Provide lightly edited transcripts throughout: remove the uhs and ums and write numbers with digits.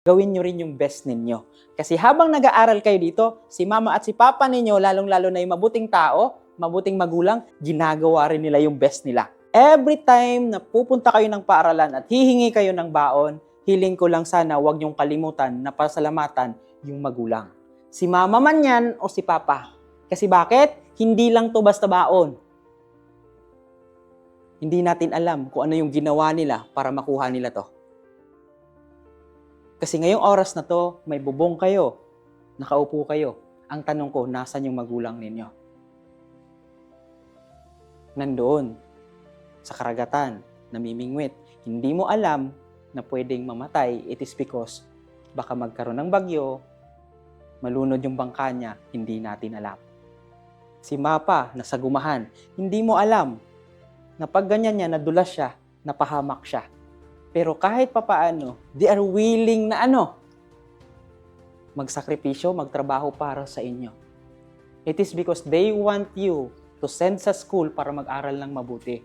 gawin nyo rin yung best ninyo. Kasi habang nag-aaral kayo dito, si mama at si papa ninyo, lalong-lalo na yung mabuting tao, mabuting magulang, ginagawa rin nila yung best nila. Every time na pupunta kayo ng paaralan at hihingi kayo ng baon, hiling ko lang sana huwag nyong kalimutan na pasalamatan yung magulang. Si mama man yan o si papa. Kasi bakit? Hindi lang to basta baon. Hindi natin alam kung ano yung ginawa nila para makuha nila to. Kasi ngayong oras na to, may bubong kayo, nakaupo kayo. Ang tanong ko, nasan yung magulang ninyo? Nandoon, sa karagatan, namimingwit. Hindi mo alam na pwedeng mamatay, it is because baka magkaroon ng bagyo, malunod yung bangka niya, hindi natin alam. Si Mapa, nasa gumahan, hindi mo alam na pag ganyan niya, nadulas siya, napahamak siya. Pero kahit papaano, they are willing na magsakripisyo, magtrabaho para sa inyo. It is because they want you to send sa school para mag-aral ng mabuti.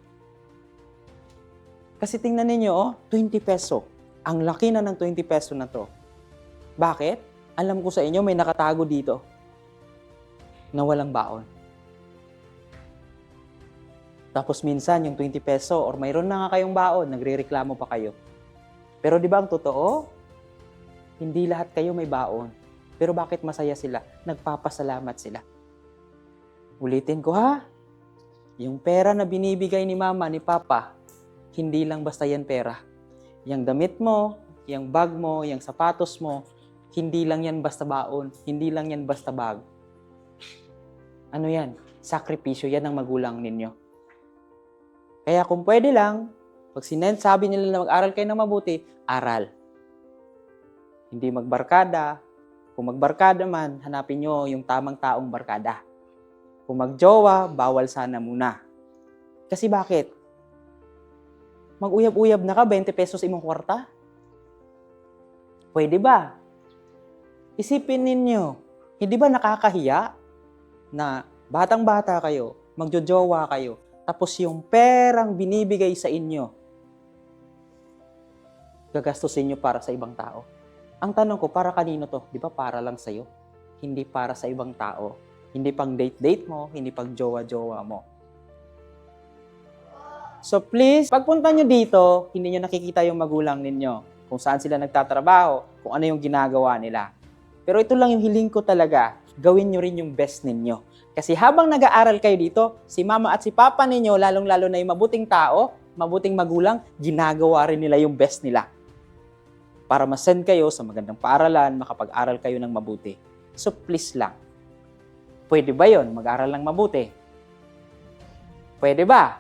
Kasi tingnan ninyo, 20 peso. Ang laki na ng 20 peso na to. Bakit? Alam ko sa inyo, may nakatago dito na walang baon. Tapos minsan, yung 20 peso or mayroon na nga kayong baon, nagrereklamo pa kayo. Pero di ba ang totoo? Hindi lahat kayo may baon. Pero bakit masaya sila? Nagpapasalamat sila. Ulitin ko ha. Yung pera na binibigay ni mama, ni papa, hindi lang basta yan pera. Yung damit mo, yung bag mo, yung sapatos mo, hindi lang yan basta baon. Hindi lang yan basta bag. Ano yan? Sakripisyo yan ng magulang ninyo. Kaya kung pwede lang, pag sabi nila na mag-aral kayo ng mabuti, aral. Hindi magbarkada. Kung magbarkada man, hanapin nyo yung tamang taong barkada. Kung magjowa, bawal sana muna. Kasi bakit? Mag-uyab-uyab na ka, 20 pesos imong kwarta? Pwede ba? Isipin ninyo, hindi ba nakakahiya na batang-bata kayo, magjojowa kayo, tapos yung perang binibigay sa inyo, gagastusin nyo para sa ibang tao. Ang tanong ko, para kanino to? Di ba para lang sa'yo? Hindi para sa ibang tao. Hindi pang date-date mo, hindi pang jowa-jowa mo. So please, pagpunta nyo dito, hindi nyo nakikita yung magulang ninyo, kung saan sila nagtatrabaho, kung ano yung ginagawa nila. Pero ito lang yung hiling ko talaga, gawin nyo rin yung best ninyo. Kasi habang nag-aaral kayo dito, si mama at si papa ninyo, lalong-lalo na yung mabuting tao, mabuting magulang, ginagawa rin nila yung best nila. Para ma-send kayo sa magandang paaralan, makapag-aral kayo ng mabuti. So please lang, pwede ba yon mag-aral ng mabuti? Pwede ba?